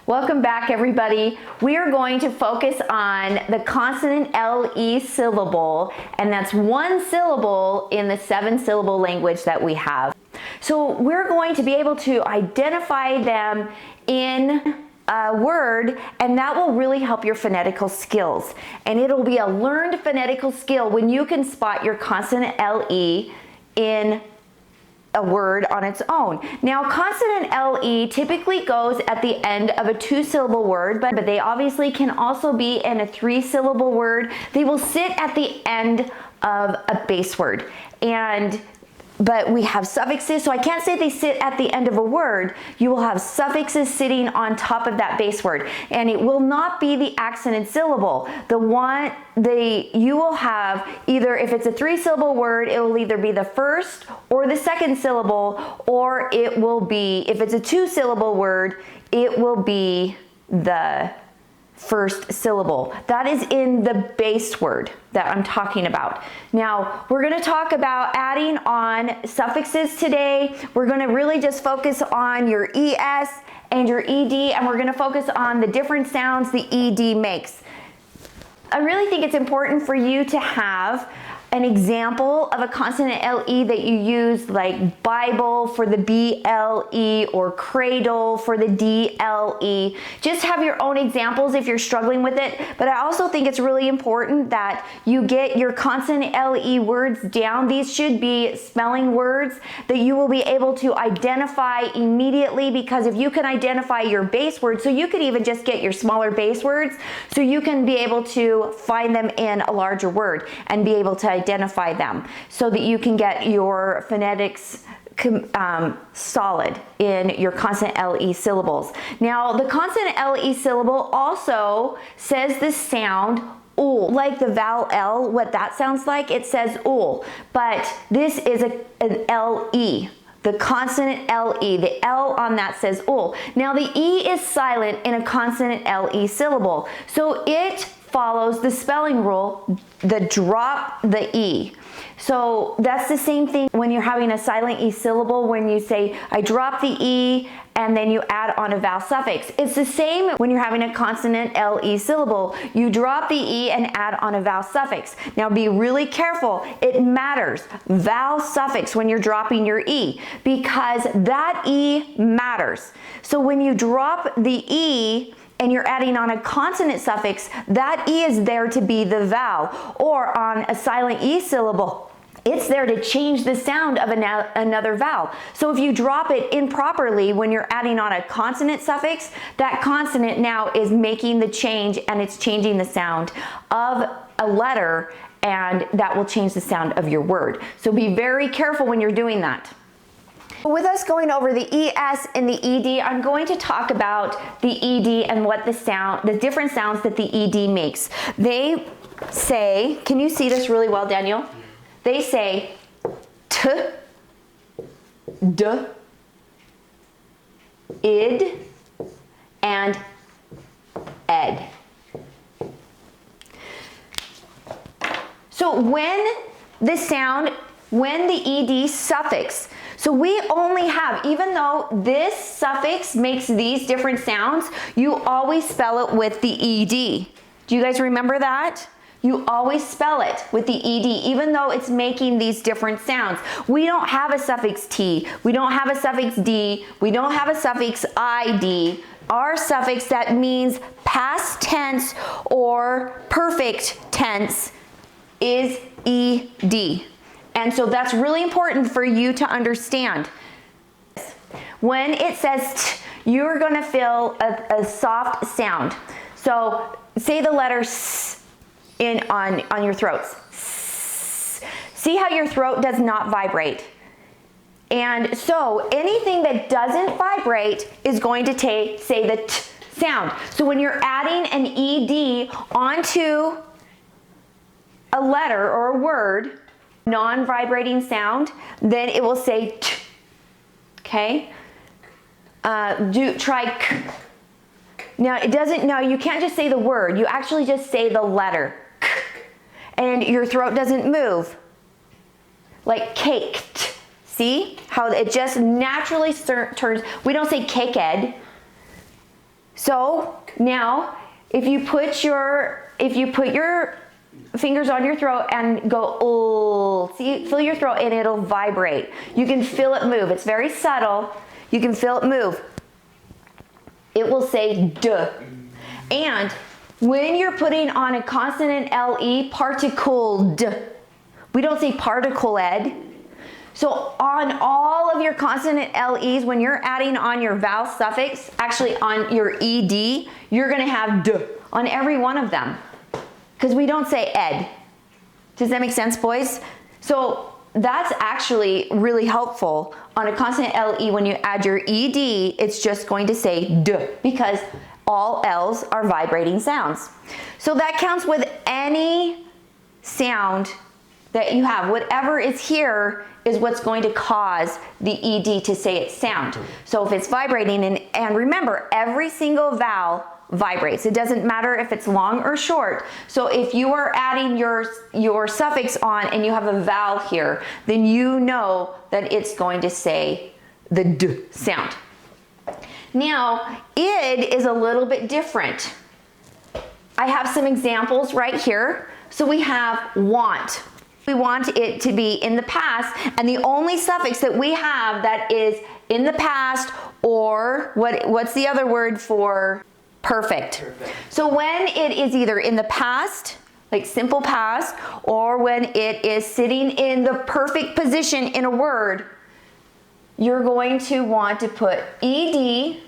Welcome back, everybody. We are going to focus on the consonant LE syllable, and that's one syllable in the 7-syllable language that we have. So we're going to be able to identify them in a word, and that will really help your phonetical skills. And it'll be a learned phonetical skill when you can spot your consonant LE in a word on its own. Now, consonant LE typically goes at the end of a 2-syllable word, but they obviously can also be in a 3-syllable word. They will sit at the end of a base word. But we have suffixes, so I can't say they sit at the end of a word. You will have suffixes sitting on top of that base word, and it will not be the accented syllable. You will have either, if it's a 3-syllable word, it will either be the first or the second syllable, or it will be, if it's a 2-syllable word, it will be the first syllable. That is in the base word that I'm talking about. Now, we're going to talk about adding on suffixes today. We're going to really just focus on your ES and your ED, and we're going to focus on the different sounds the ED makes. I really think it's important for you to have an example of a consonant LE that you use, like Bible for the BLE or cradle for the DLE. Just have your own examples if you're struggling with it. But I also think it's really important that you get your consonant LE words down. These should be spelling words that you will be able to identify immediately, because if you can identify your base words, so you could even just get your smaller base words, so you can be able to find them in a larger word and be able to identify them, so that you can get your phonetics solid in your consonant LE syllables. Now, the consonant LE syllable also says the sound ul, like the vowel L, what that sounds like, it says ul, but this is an LE. The consonant LE, the L on that says ul. Now, the E is silent in a consonant LE syllable, so it follows the spelling rule, the drop the E. So that's the same thing when you're having a silent E syllable, when you say, I drop the E, and then you add on a vowel suffix. It's the same when you're having a consonant LE syllable. You drop the E and add on a vowel suffix. Now be really careful. It matters, vowel suffix, when you're dropping your E, because that E matters. So when you drop the E, and you're adding on a consonant suffix, that E is there to be the vowel. Or on a silent E syllable, it's there to change the sound of another vowel. So if you drop it improperly when you're adding on a consonant suffix, that consonant now is making the change, and it's changing the sound of a letter, and that will change the sound of your word. So be very careful when you're doing that. With us going over the ES and the ED, I'm going to talk about the ED and what the different sounds that the ED makes. They say, can you see this really well, Daniel? They say t, d, id, and ed. So when the ED suffix, so we only have, even though this suffix makes these different sounds, you always spell it with the ED. Do you guys remember that? You always spell it with the ED, even though it's making these different sounds. We don't have a suffix T, we don't have a suffix D, we don't have a suffix ID. Our suffix that means past tense or perfect tense is ED. And so that's really important for you to understand. When it says t, you're going to feel a soft sound. So say the letter S on your throats. S. See how your throat does not vibrate. And so anything that doesn't vibrate is going to say the t sound. So when you're adding an ED onto a letter or a word, non-vibrating sound, then it will say t. Okay? Try k. Now you can't just say the word, you actually just say the letter k, and your throat doesn't move. Like caked. See how it just naturally turns, we don't say caked. So now, if you put your fingers on your throat and go, oh, see, feel your throat and it'll vibrate. You can feel it move. It's very subtle. You can feel it move. It will say duh. And when you're putting on a consonant LE, particled. We don't say particle ed. So on all of your consonant LEs, when you're adding on your vowel suffix, actually on your ED, you're gonna have duh on every one of them. Because we don't say ed. Does that make sense, boys? So that's actually really helpful. On a consonant LE, when you add your ED, it's just going to say duh, because all L's are vibrating sounds. So that counts with any sound that you have. Whatever is here is what's going to cause the ED to say its sound. So if it's vibrating, and remember, every single vowel vibrates. It doesn't matter if it's long or short. So if you are adding your suffix on and you have a vowel here, then you know that it's going to say the D sound. Now, id is a little bit different. I have some examples right here. So we have want. We want it to be in the past, and the only suffix that we have that is in the past, or what's the other word for perfect? So when it is either in the past, like simple past, or when it is sitting in the perfect position in a word, you're going to want to put ed,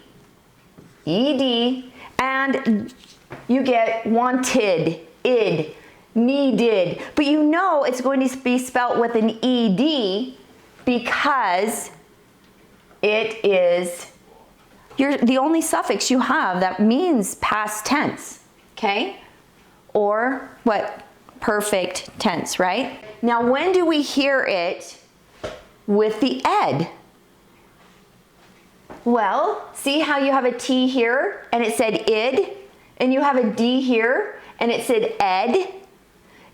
and you get wanted, id, needed. But you know it's going to be spelt with an ed because it is the only suffix you have that means past tense, okay? Or what? Perfect tense, right? Now, when do we hear it with the ed? Well, see how you have a T here and it said id, and you have a D here and it said ed?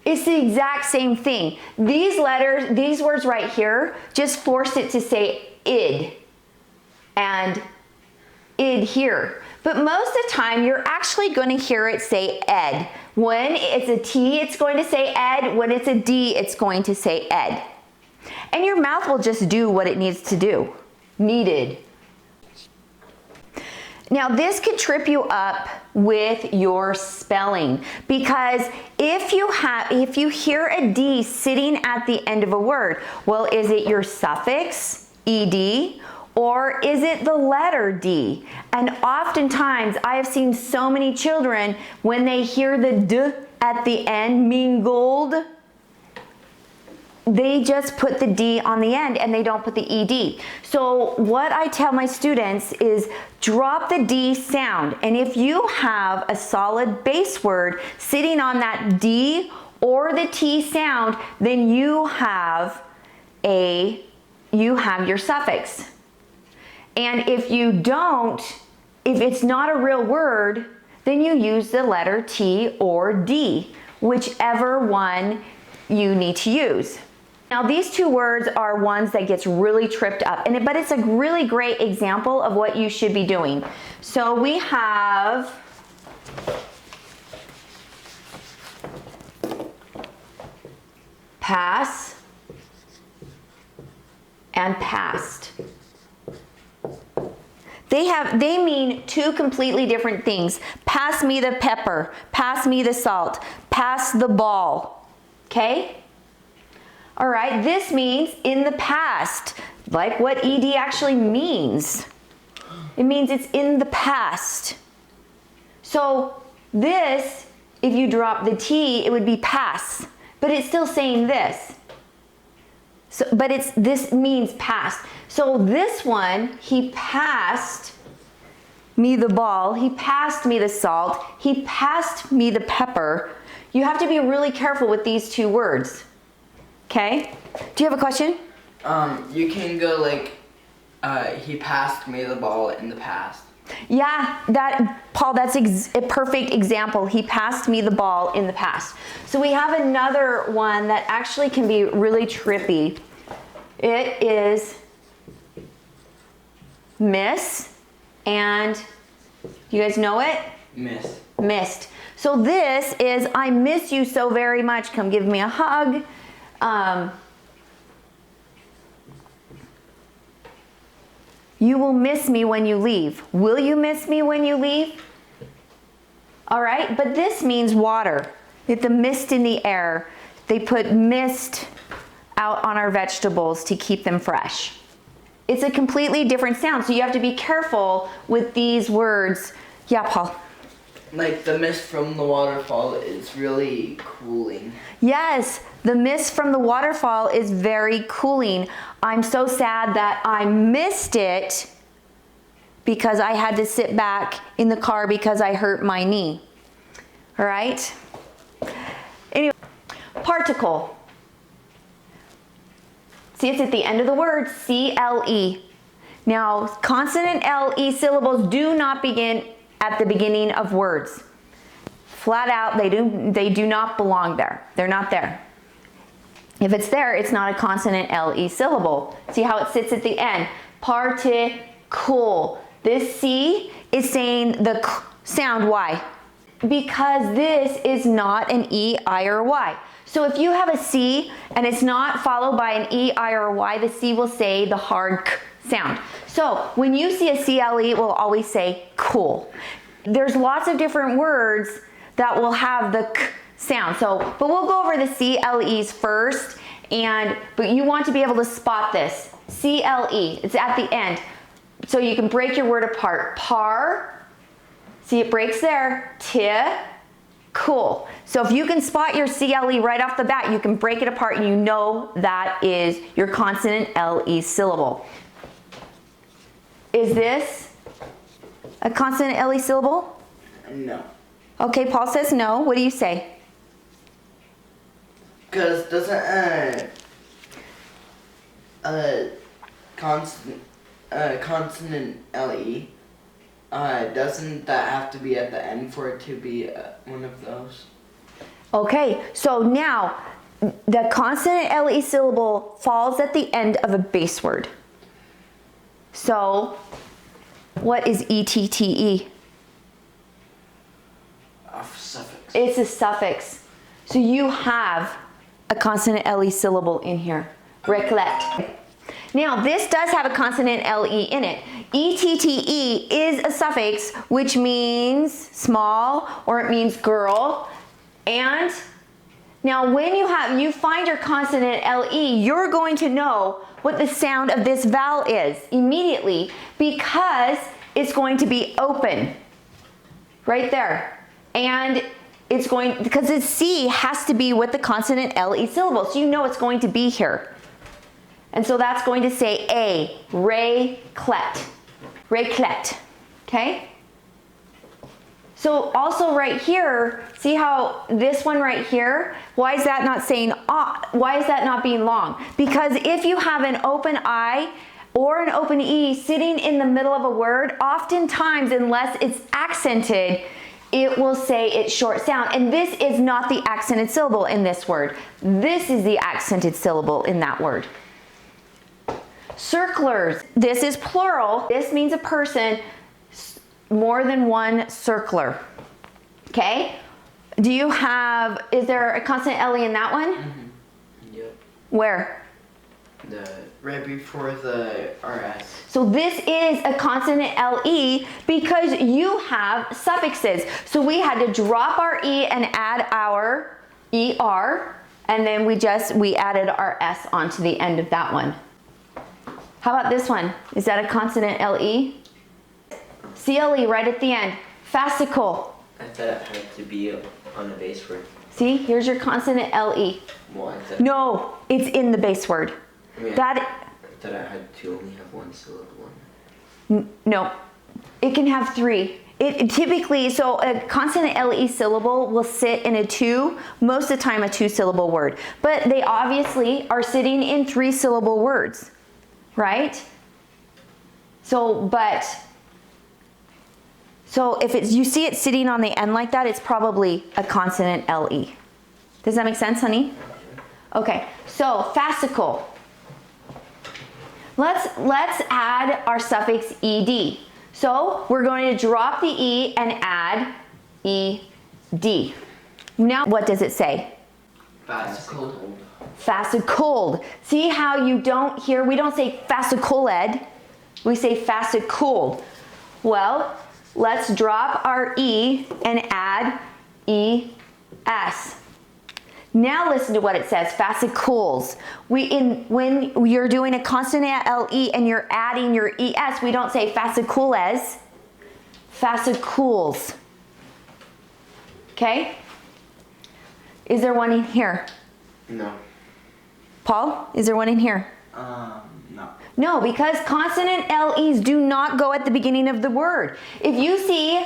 It's the exact same thing. These letters, these words right here, just forced it to say id and id here. But most of the time, you're actually going to hear it say ed. When it's a T, it's going to say ed. When it's a D, it's going to say ed. And your mouth will just do what it needs to do. Needed. Now, this could trip you up with your spelling, because if you hear a D sitting at the end of a word, well, is it your suffix, ed, or is it the letter D? And oftentimes, I have seen so many children, when they hear the D at the end, mingled, they just put the D on the end and they don't put the ED. So what I tell my students is drop the D sound. And if you have a solid base word sitting on that D or the T sound, then you have your suffix. And if you don't, if it's not a real word, then you use the letter T or D, whichever one you need to use. Now, these two words are ones that gets really tripped up, but it's a really great example of what you should be doing. So we have pass and past. They mean two completely different things. Pass me the pepper, pass me the salt, pass the ball, okay? All right, this means in the past, like what ed actually means. It means it's in the past. So this, if you drop the T, it would be pass, but it's still saying this. So, but this means past. So this one, he passed me the ball, he passed me the salt, he passed me the pepper. You have to be really careful with these two words. Okay, do you have a question? You can go like, he passed me the ball in the past. Yeah, Paul, that's a perfect example. He passed me the ball in the past. So we have another one that actually can be really trippy. It is miss and You guys know it? Missed. Missed. So this is, I miss you so very much. Come give me a hug. You will miss me when you leave. Will you miss me when you leave? All right, but this means water. It's the mist in the air. They put mist out on our vegetables to keep them fresh. It's a completely different sound, so you have to be careful with these words. Yeah, Paul? Like the mist from the waterfall is really cooling. Yes, the mist from the waterfall is very cooling. I'm so sad that I missed it because I had to sit back in the car because I hurt my knee. All right? Anyway, particle. See, it's at the end of the word, C-L-E. Now, consonant L-E syllables do not begin at the beginning of words. Flat out, they do not belong there. They're not there. If it's there, it's not a consonant L-E syllable. See how it sits at the end? Particle. This C is saying the k sound. Why? Because this is not an E, I, or Y. So if you have a C and it's not followed by an E, I, or Y, the C will say the hard k sound. So when you see a C-L-E, it will always say cool. There's lots of different words that will have the k sound. But we'll go over the C-L-Es first, but you want to be able to spot this. C-L-E, it's at the end. So you can break your word apart. Par, see it breaks there. T, cool. So if you can spot your C-L-E right off the bat, you can break it apart and you know that is your consonant L-E syllable. Is this a consonant L-E syllable? No. Okay, Paul says no. What do you say? Because doesn't consonant L-E, doesn't that have to be at the end for it to be one of those? Okay, so now the consonant L-E syllable falls at the end of a base word. So what is E-T-T-E? A suffix. It's a suffix. So you have a consonant L-E syllable in here. Recollect. Now this does have a consonant L-E in it. E-T-T-E is a suffix which means small or it means girl. And now when you find your consonant L-E, you're going to know what the sound of this vowel is immediately because it's going to be open right there. And it's going, because this C has to be with the consonant L-E syllable, so you know it's going to be here. And so that's going to say A, raclette, raclette, okay? So also right here, see how this one right here, why is that not saying, why is that not being long? Because if you have an open I or an open E sitting in the middle of a word, oftentimes, unless it's accented, it will say its short sound. And this is not the accented syllable in this word. This is the accented syllable in that word. Circlers, this is plural. This means a person, more than one circler. Okay? Do you have, is there a consonant L-E in that one? Mm-hmm. Yep. Where? Right before the RS. So this is a consonant L-E because you have suffixes. So we had to drop our E and add our ER, and then we added our S onto the end of that one. How about this one? Is that a consonant L-E? C-L-E right at the end. Fascicle. I thought it had to be on the base word. See, here's your consonant L-E. Well, No, it's in the base word. I mean, That. I thought I had to only have one syllable. No, it can have three. It typically, so a consonant L-E syllable will sit in most of the time a 2-syllable word. But they obviously are sitting in 3-syllable words, right? So if you see it sitting on the end like that, it's probably a consonant L-E. Does that make sense, honey? Okay, so fascicle. Let's add our suffix ed. So we're going to drop the E and add ED. Now what does it say? Fascicle. Fascicled. See how you don't hear, we don't say fasciculed, we say fascicled. Well, let's drop our E and add ES. Now listen to what it says, fascicles. When you're doing a consonant LE and you're adding your ES, we don't say fascicules, fascicles. Okay? Is there one in here? No. Paul, is there one in here? No. No, because consonant LEs do not go at the beginning of the word. If you see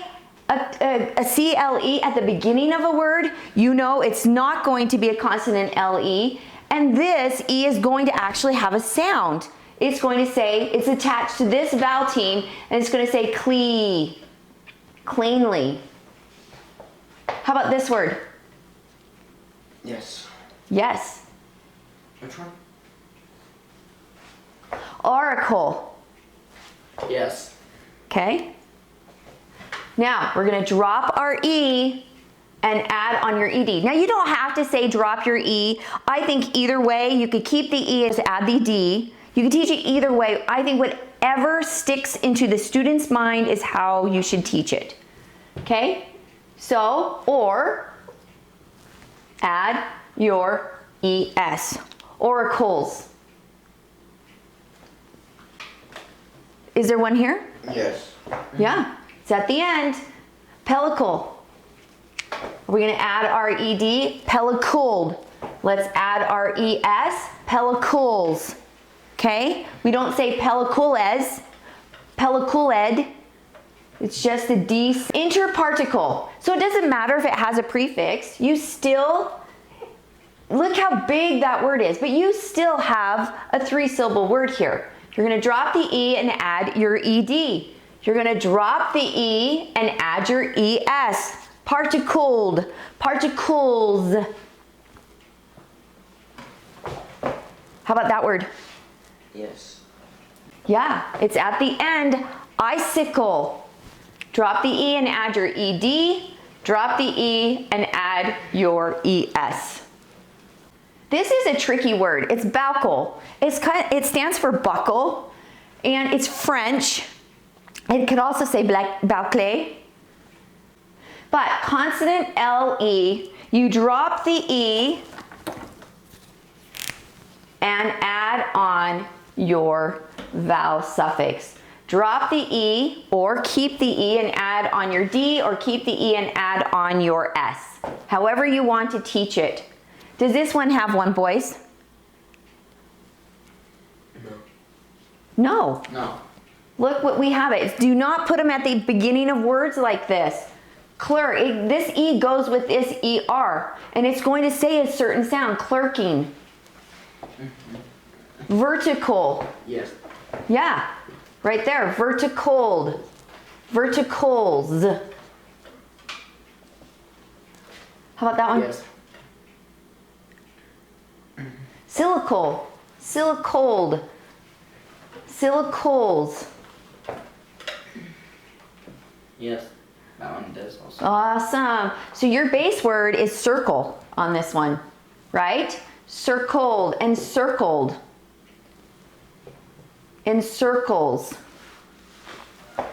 a CLE at the beginning of a word, you know it's not going to be a consonant LE, and this E is going to actually have a sound. It's going to say, it's attached to this vowel team, and it's going to say cleanly. How about this word? Yes. Yes. Which one? Oracle. Yes. Okay? Now, we're going to drop our E and add on your ED. Now, you don't have to say drop your E. I think either way, you could keep the E and add the D. You can teach it either way. I think whatever sticks into the student's mind is how you should teach it. Okay? So, or add your ES. Oracles. Is there one here? Yes. Yeah, it's at the end. Pellicle. Are we going to add our ED? Pellicled. Let's add our ES. Pellicles. Okay? We don't say pellicules. Pelliculed. It's just a D. Interparticle. So it doesn't matter if it has a prefix. You still, look how big that word is, but you still have a 3-syllable word here. You're going to drop the E and add your ED. You're going to drop the E and add your ES. Particled, particles. How about that word? Yes. Yeah, it's at the end. Icicle. Drop the E and add your ED. Drop the E and add your ES. This is a tricky word. It's buckle. It stands for buckle, and it's French. It could also say boucle. But consonant LE, you drop the E and add on your vowel suffix. Drop the E or keep the E and add on your D, or keep the E and add on your S. However you want to teach it. Does this one have one, boys? No. No. Look what we have it. Do not put them at the beginning of words like this. Clerk, this E goes with this ER, and it's going to say a certain sound, clerking. Vertical. Yes. Yeah, right there, verticaled. Verticals. How about that one? Yes. Silical, silicold, silicals. Yes. That one does also. Awesome. So your base word is circle on this one, right? Circled and circled. In circles. How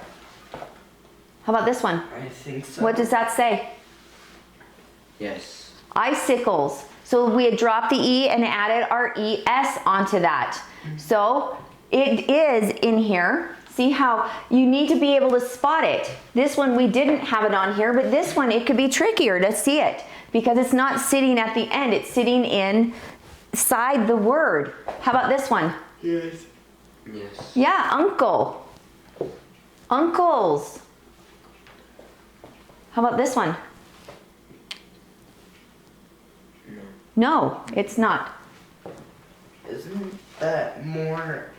about this one? I think so. What does that say? Yes. Icicles. So we had dropped the E and added our ES onto that. So it is in here. See how you need to be able to spot it. This one we didn't have it on here, but this one it could be trickier to see it because it's not sitting at the end. It's sitting inside the word. How about this one? Yes. Yes. Yeah, uncle. Uncles. How about this one? No, it's not. Isn't that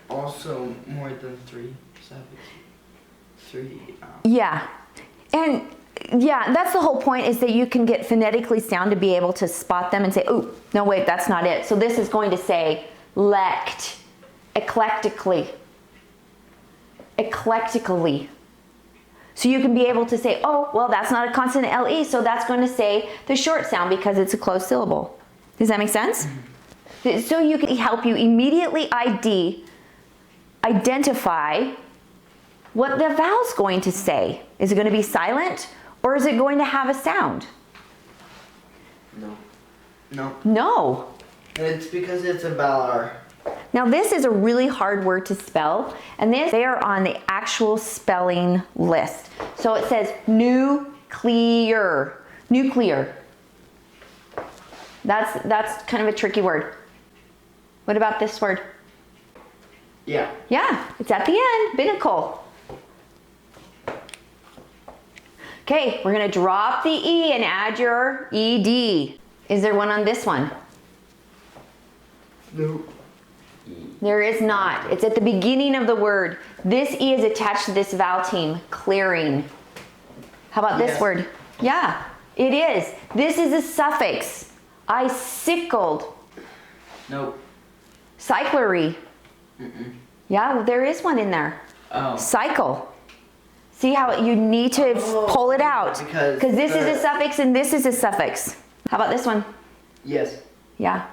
also more than 3 suffixes? 3. Yeah. And yeah, that's the whole point, is that you can get phonetically sound to be able to spot them and say, oh, no, wait, that's not it. So this is going to say lect, eclectically, eclectically. So you can be able to say, oh, well, that's not a consonant LE, so that's going to say the short sound because it's a closed syllable. Does that make sense? So you can help you immediately identify what the vowel's going to say. Is it going to be silent or is it going to have a sound? No. No. No. It's because it's a vowel. Now this is a really hard word to spell, and they are on the actual spelling list. So it says nuclear. Nuclear. That's kind of a tricky word. What about this word? Yeah. Yeah, it's at the end, binnacle. Okay, we're gonna drop the E and add your ED. Is there one on this one? No. There is not. It's at the beginning of the word. This E is attached to this vowel team, clearing. How about this Yes. word? Yeah, it is. This is a suffix. I sickled. Nope. Cyclery. Yeah, there is one in there. Oh. Cycle. See how you need to pull it out. Because this is a suffix and this is a suffix. How about this one? Yes. Yeah.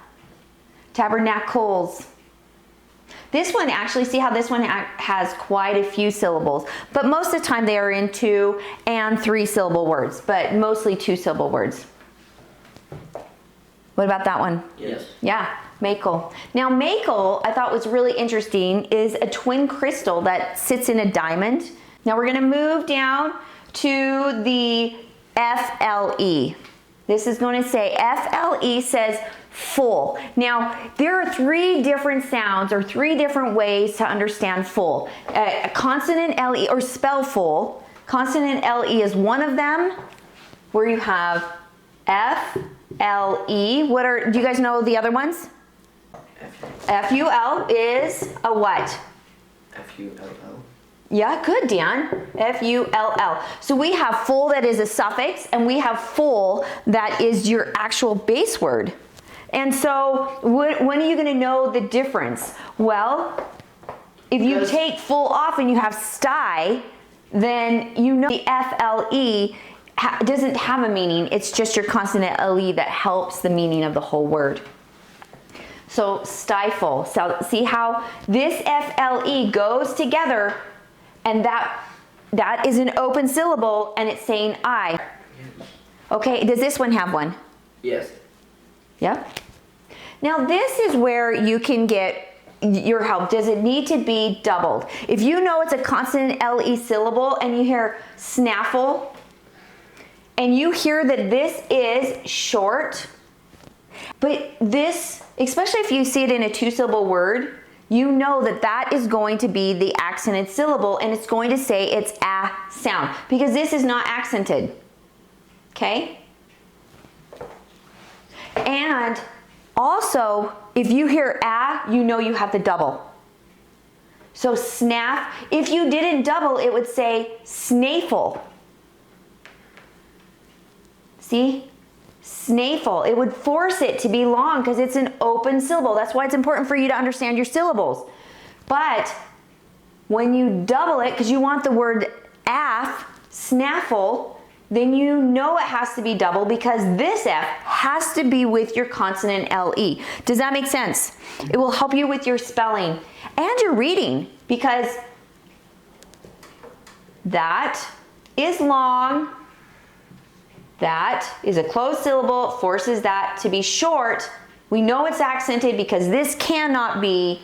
Tabernacles. This one actually, see how this one has quite a few syllables, but most of the time they are in 2 and 3 syllable words, but mostly 2 syllable words. What about that one? Yes. Yeah, makel. Now makel, I thought was really interesting, is a twin crystal that sits in a diamond. Now we're gonna move down to the FLE. This is going to say, FLE says full. Now, there are 3 different sounds or 3 different ways to understand full. A consonant LE, or spell full. Consonant LE is one of them, where you have F, LE. Do you guys know the other ones? FUL is a what? FULL. Yeah, good, Dan. FULL. So we have full that is a suffix, and we have full that is your actual base word. And so when are you going to know the difference? Well, if you take full off and you have sty, then you know the FLE doesn't have a meaning. It's just your consonant LE that helps the meaning of the whole word. So stifle. So see how this FLE goes together, and that is an open syllable, and it's saying I. Okay, does this one have one? Yes. Yep. Now this is where you can get your help. Does it need to be doubled? If you know it's a consonant LE syllable and you hear snaffle, and you hear that this is short, but this, especially if you see it in a 2-syllable word, you know that that is going to be the accented syllable, and it's going to say it's a sound, because this is not accented. Okay? And also, if you hear a, you know you have to double. So snaff, if you didn't double, it would say snaffle. See? Snaffle. It would force it to be long because it's an open syllable. That's why it's important for you to understand your syllables. But when you double it, because you want the word af, snaffle, then you know it has to be double, because this F has to be with your consonant LE. Does that make sense? It will help you with your spelling and your reading, because that is long, that is a closed syllable, forces that to be short. We know it's accented because this cannot be,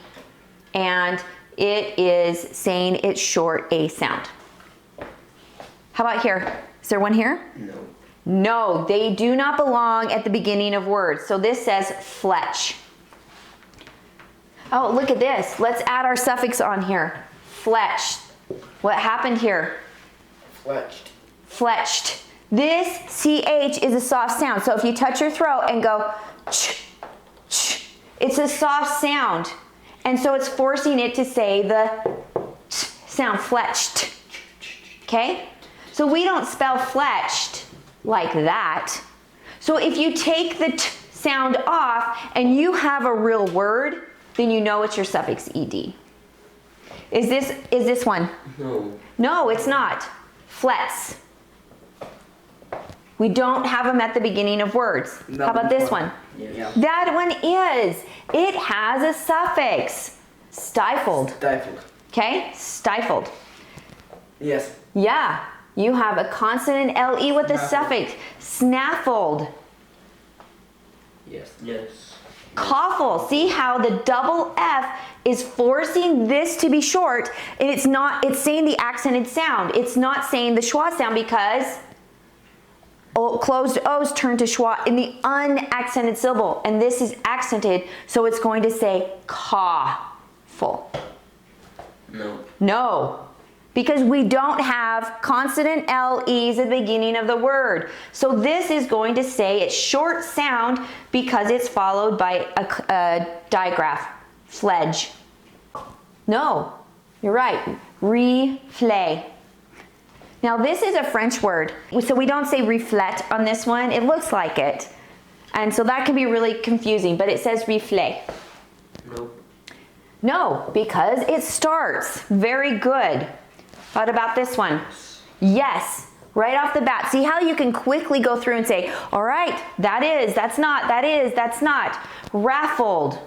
and it is saying it's short A sound. How about here? Is there one here? No. No, they do not belong at the beginning of words. So this says fletch. Oh, look at this. Let's add our suffix on here. Fletched. What happened here? Fletched. Fletched. This CH is a soft sound. So if you touch your throat and go ch, ch, it's a soft sound. And so it's forcing it to say the ch sound, fletched. Okay? So we don't spell fletched like that. So if you take the t sound off and you have a real word, then you know it's your suffix ed. Is this one? No. No, it's not. Flets. We don't have them at the beginning of words. How about this one? Yeah. That one is. It has a suffix. Stifled. Stifled. Okay? Stifled. Yes. Yeah. You have a consonant LE with a suffix. Snaffled. Yes. Yes. Coughle. See how the double F is forcing this to be short, and it's saying the accented sound. It's not saying the schwa sound because closed O's turn to schwa in the unaccented syllable, and this is accented, so it's going to say coughle. No. No, because we don't have consonant LEs at the beginning of the word. So this is going to say it's short sound because it's followed by a digraph. Fledge. No, you're right. Reflet. Now this is a French word, so we don't say reflet on this one. It looks like it. And so that can be really confusing, but it says reflet. Nope. No, because it starts. Very good. What about this one? Yes, right off the bat. See how you can quickly go through and say, all right, that is, that's not, that is, that's not. Raffled.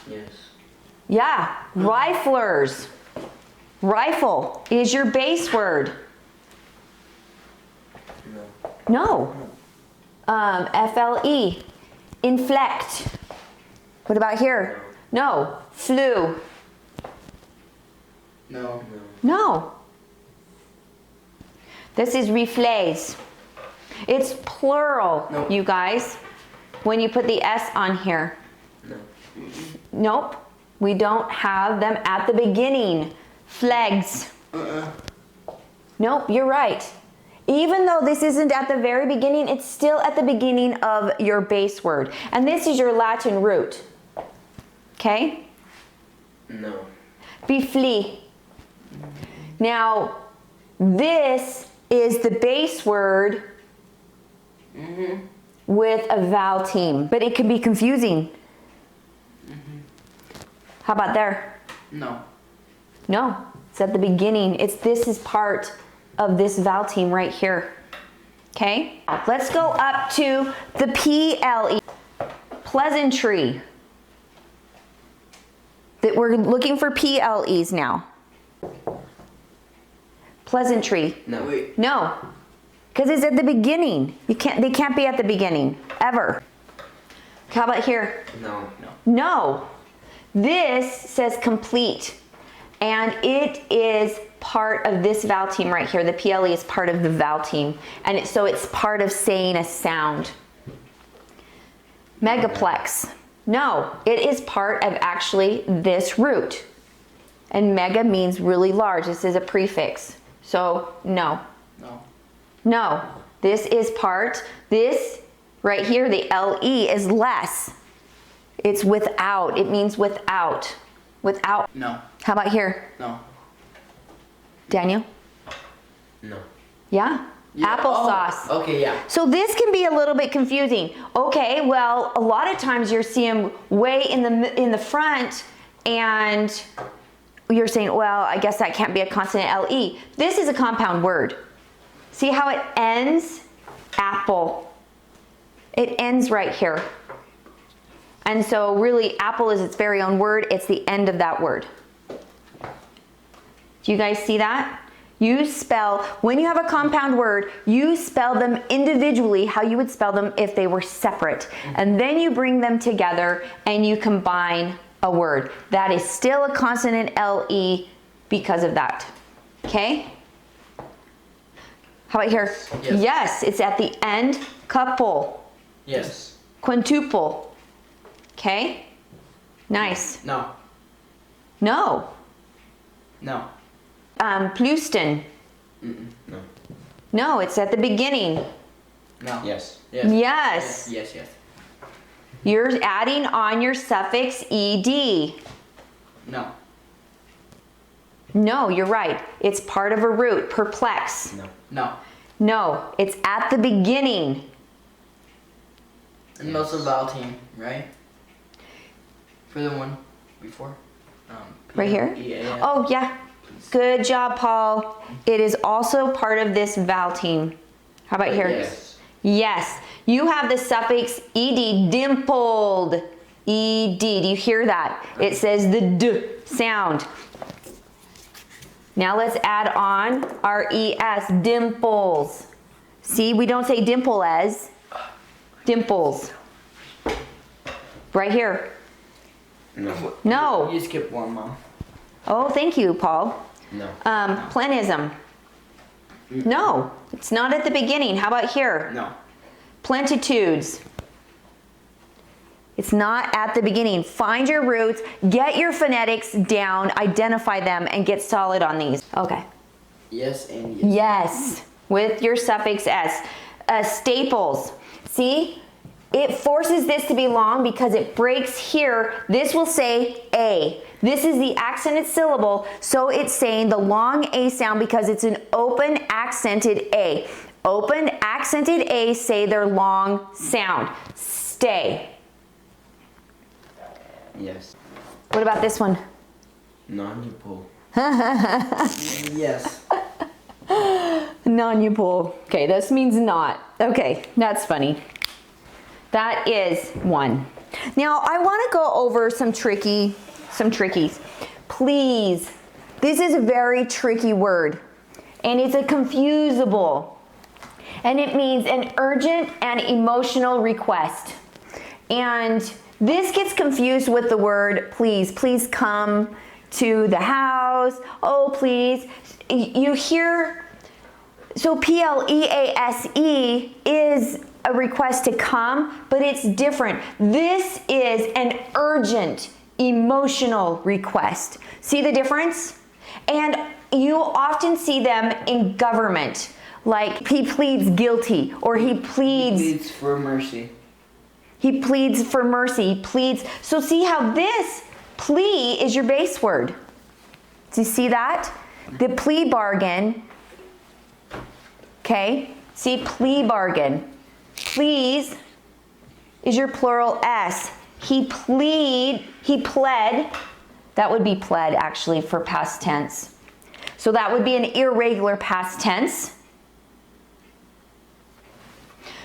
Yes. Yeah, riflers. Rifle is your base word. No. No. FLE. Inflect. What about here? No. Flu. No. No. This is reflays. It's plural, Nope. you guys, when you put the S on here. No. Nope. We don't have them at the beginning. Flags. Nope, you're right. Even though this isn't at the very beginning, it's still at the beginning of your base word. And this is your Latin root. Okay? No. Beflee. Now, this is the base word with a vowel team, but it can be confusing. How about there? No. No, it's at the beginning. This is part of this vowel team right here. Okay? Let's go up to the PLE. Pleasantry. That we're looking for PLEs now. Pleasantry. No. Wait. No, because it's at the beginning. They can't be at the beginning, ever. How about here? No. No. This says complete, and it is part of this vowel team right here. The PLE is part of the vowel team, and so it's part of saying a sound. Megaplex. No, it is part of actually this root. And mega means really large. This is a prefix. So no. No. No. This is part. This right here, the LE is less. It's without. It means without. Without. No. How about here? No. Daniel? No. Yeah? Yeah. Applesauce. Oh, okay, yeah. So this can be a little bit confusing. Okay, well, a lot of times you're seeing them way in the front, and you're saying, well, I guess that can't be a consonant LE. This is a compound word. See how it ends? Apple. It ends right here. And so really, apple is its very own word. It's the end of that word. Do you guys see that? You spell, when you have a compound word, you spell them individually how you would spell them if they were separate. And then you bring them together and you combine a word. That is still a consonant LE because of that. Okay? How about here? Yes. Yes, it's at the end. Couple. Yes. Quintuple. Okay? Nice. No. No. No. Plouston. No. No, it's at the beginning. No. Yes. Yes. Yes. Yes, yes. You're adding on your suffix ed. No. No, you're right. It's part of a root. Perplex. No. No. No, it's at the beginning. And also vowel team, right? For the one before. Right here? P-A-L. Oh, yeah. Good job, Paul. It is also part of this vowel team. How about here? Yes. Yes. You have the suffix ed, dimpled. Ed. Do you hear that? It says the d sound. Now let's add on our es, dimples. See, we don't say dimple as, dimples. Right here. No. No. You skipped one, Mom. Oh, thank you, Paul. No. Plenism. No, it's not at the beginning. How about here? No. Plentitudes. It's not at the beginning. Find your roots, get your phonetics down, identify them, and get solid on these. Okay. Yes and yes. Yes, with your suffix s. Staples. See, it forces this to be long because it breaks here. This will say a. This is the accented syllable, so it's saying the long a sound because it's an open accented a. Open accented a say their long sound. Stay. Yes. What about this one? Non-upal. Yes. Non-upal. Okay, this means not. Okay, that's funny. That is one. Now I want to go over some trickies. Please. This is a very tricky word, and it's a confusable, and it means an urgent and emotional request. And this gets confused with the word please. Please come to the house. Oh, please. You hear, so P-L-E-A-S-E is a request to come, but it's different. This is an urgent, emotional request. See the difference? And you often see them in government, like he pleads guilty or he pleads for mercy. He pleads for mercy, he pleads. So see how this plea is your base word. Do you see that? The plea bargain. Okay, see plea bargain. Please is your plural S. He pled, that would be pled actually for past tense. So that would be an irregular past tense.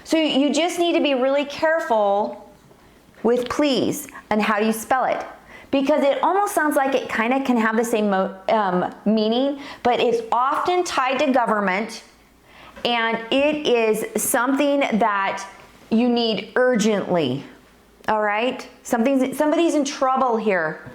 So you just need to be really careful with please and how you spell it, because it almost sounds like it kind of can have the same meaning, but it's often tied to government, and it is something that you need urgently. All right? Somebody's in trouble here.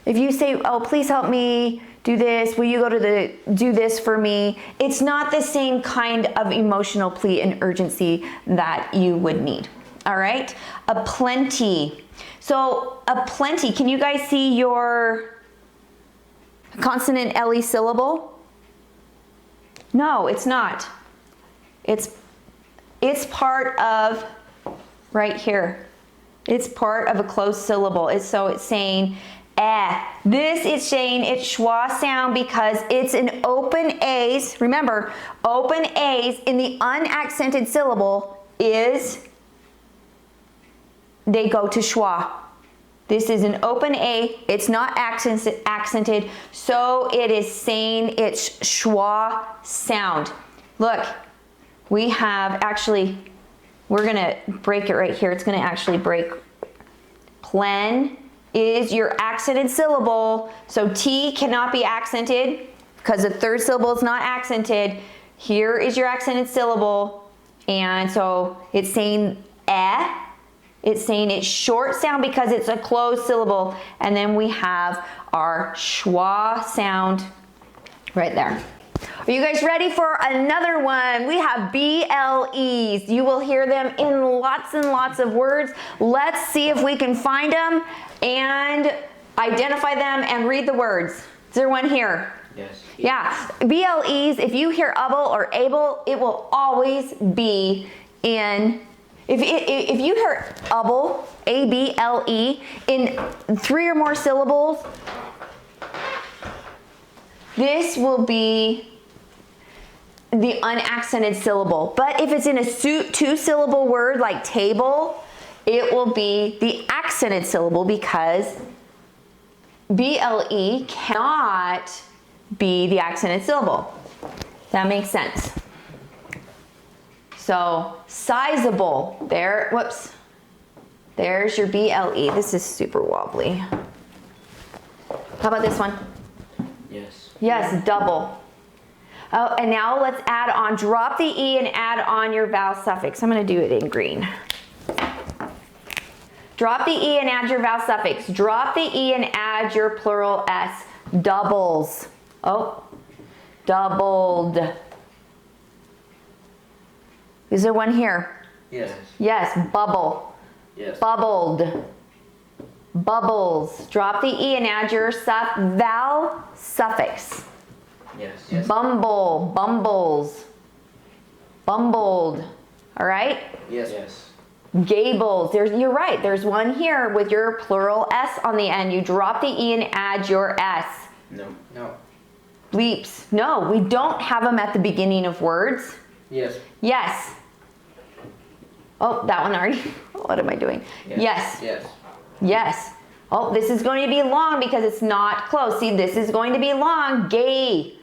If you say, oh, please help me do this, will you go to do this for me? It's not the same kind of emotional plea and urgency that you would need. All right? A plenty. So a plenty, can you guys see your consonant le syllable? No, it's not. It's part of right here. It's part of a closed syllable. So it's saying eh. This is saying it's schwa sound because it's an open A's. Remember, open A's in the unaccented syllable is, they go to schwa. This is an open A. It's not accented, so it is saying it's schwa sound. Look, we have actually, we're gonna break it right here. It's gonna actually break. Plen is your accented syllable. So T cannot be accented because the third syllable is not accented. Here is your accented syllable. And so it's saying eh. It's saying it's short sound because it's a closed syllable. And then we have our schwa sound right there. Are you guys ready for another one? We have BLEs. You will hear them in lots and lots of words. Let's see if we can find them and identify them and read the words. Is there one here? Yes. Yeah, BLEs, if you hear able or able, it will always be in, if you hear able, A-B-L-E, in 3 or more syllables, this will be the unaccented syllable. But if it's in a 2-syllable word like table, it will be the accented syllable because BLE cannot be the accented syllable. That makes sense. So sizable, there, whoops. There's your BLE. This is super wobbly. How about this one? Yes. Yes, double. Oh, and now let's add on, drop the E and add on your vowel suffix. I'm gonna do it in green. Drop the E and add your vowel suffix. Drop the E and add your plural S. Doubles. Oh, doubled. Is there one here? Yes. Yes, bubble. Yes. Bubbled. Bubbles. Drop the E and add your vowel suffix. Yes. Yes. Bumble, bumbles, bumbled. All right? Yes. Yes. Gables. You're right. There's one here with your plural S on the end. You drop the E and add your S. No. No. Bleeps. No, we don't have them at the beginning of words. Yes. Yes. Oh, that one already. What am I doing? Yes. Yes. Yes. Oh, this is going to be long because it's not close. See, this is going to be long. Gay.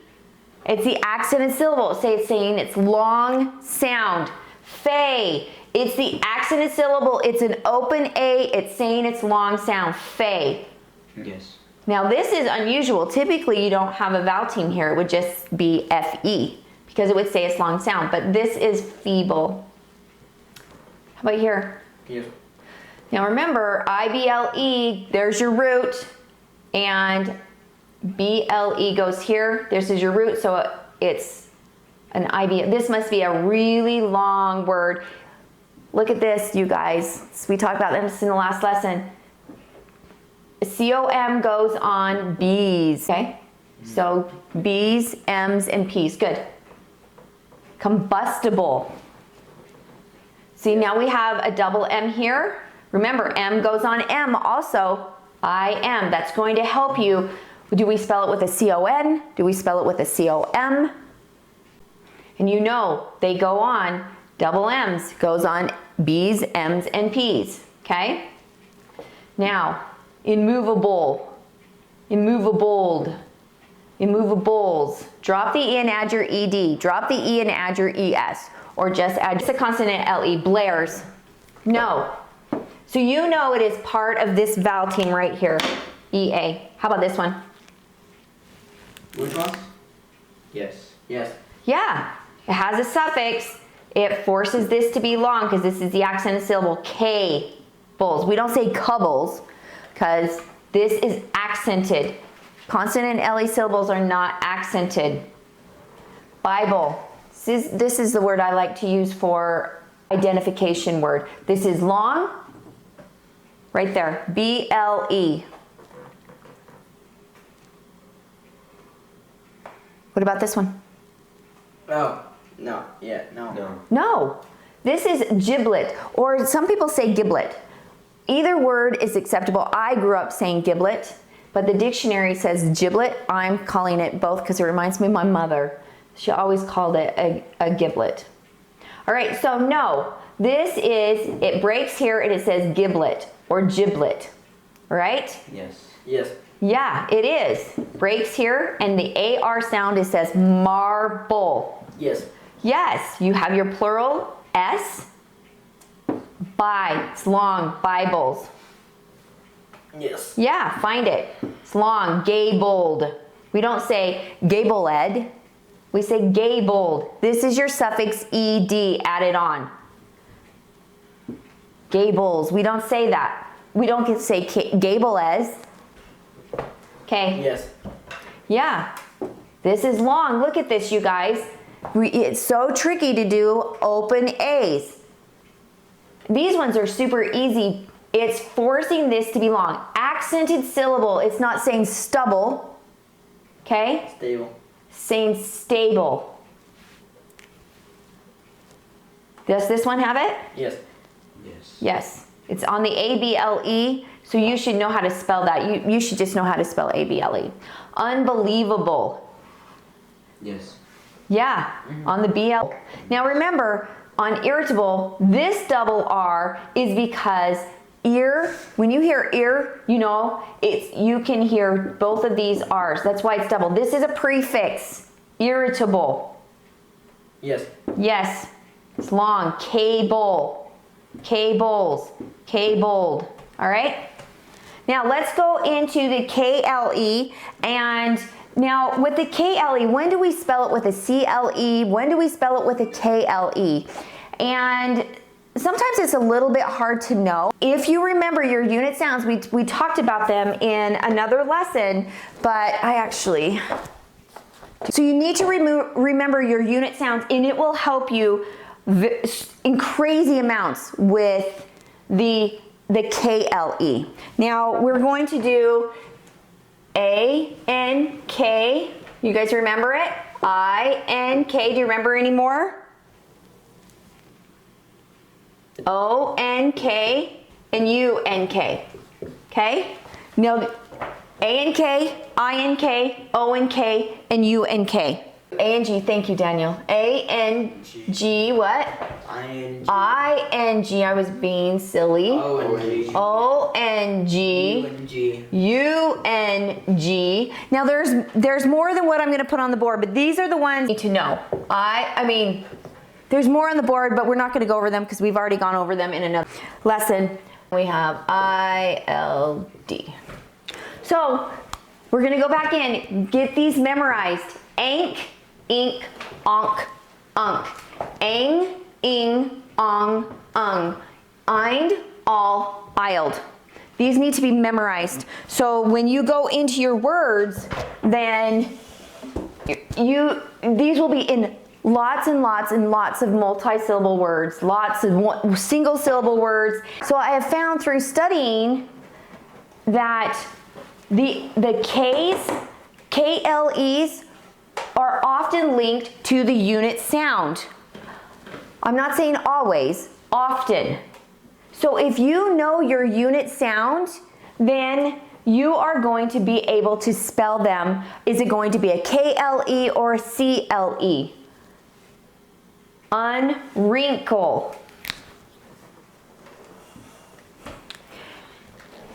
It's the accented syllable. It's saying it's long sound. Fay. It's the accented syllable. It's an open A. It's saying it's long sound. Fay. Yes. Now this is unusual. Typically you don't have a vowel team here. It would just be FE because it would say it's long sound. But this is feeble. How about here? Yes. Now remember, IBLE, there's your root, and BLE goes here. This is your root, so it's an IB. This must be a really long word. Look at this, you guys. We talked about this in the last lesson. COM goes on B's, okay? So B's, M's, and P's, good. Combustible. See, now we have a double M here. Remember, M goes on M also. I am. That's going to help you. Do we spell it with a C-O-N? Do we spell it with a C-O-M? And you know, they go on, double M's goes on B's, M's, and P's, okay? Now, immovable, immovable, immovables. Drop the E and add your ED. Drop the E and add your ES. Or just add the consonant LE, blares. No. So you know it is part of this vowel team right here, EA. How about this one? Which one? Yes. Yes. Yeah, it has a suffix. It forces this to be long because this is the accented syllable, K-bulls. We don't say cubbles because this is accented. Consonant LE syllables are not accented. Bible. This is the word I like to use for identification word. This is long, right there, B-L-E. What about this one? Oh, no. Yeah, no. No. No, this is giblet, or some people say giblet. Either word is acceptable. I grew up saying giblet, but the dictionary says giblet. I'm calling it both because it reminds me of my mother. She always called it a giblet. All right, so no, this is, it breaks here and it says giblet or giblet, right? Yes. Yes. Yeah, it is. Breaks here and the AR sound, it says marble. Yes. Yes, you have your plural S, by, it's long, Bibles. Yes. Yeah, find it. It's long, gabled. We don't say gabled. We say gabled. This is your suffix ed added on. Gables. We don't say that. We don't say gables. Okay. Yes. Yeah. This is long. Look at this, you guys. It's so tricky to do open A's. These ones are super easy. It's forcing this to be long. Accented syllable. It's not saying stubble. Okay? Stable. Saying stable. Does this one have it? Yes. Yes. Yes. It's on the ABLE, so you should know how to spell that. You should just know how to spell ABLE. Unbelievable. Yes. Yeah, on the BL. Now remember, on irritable, this double R is because ear, when you hear ear, you know, you can hear both of these R's. That's why it's double. This is a prefix. Irritable. Yes. Yes. It's long. Cable. Cables. Cabled. All right? Now let's go into the KLE. And now with the KLE, when do we spell it with a CLE? When do we spell it with a KLE? And sometimes it's a little bit hard to know. If you remember your unit sounds, we talked about them in another lesson, but so you need to remember your unit sounds, and it will help you in crazy amounts with the KLE. Now we're going to do A, N, K. You guys remember it? I, N, K. Do you remember any more? O, N, K, and U, N, K. Okay? Now, A, N, K, I, N, K, O, N, K, and U, N, K. A, N, G. Thank you, Daniel. A, N, G, what? I, N, G. I, N, G. I was being silly. O, N, G. O, N, G. U, N, G. U, N, G. Now, there's more than what I'm going to put on the board, but these are the ones you need to know. I mean, there's more on the board, but we're not going to go over them because we've already gone over them in another lesson. We have I, L, D. So we're going to go back in, get these memorized. Ank, ink, onk, unk. Ang, ing, ong, ung. Eind, all, iled. These need to be memorized. So when you go into your words, then these will be in lots and lots and lots of multi-syllable words, lots of single syllable words. So I have found through studying that the K's, KLEs are often linked to the unit sound. I'm not saying always, often. So if you know your unit sound, then you are going to be able to spell them. Is it going to be a KLE or a CLE? Unwrinkle.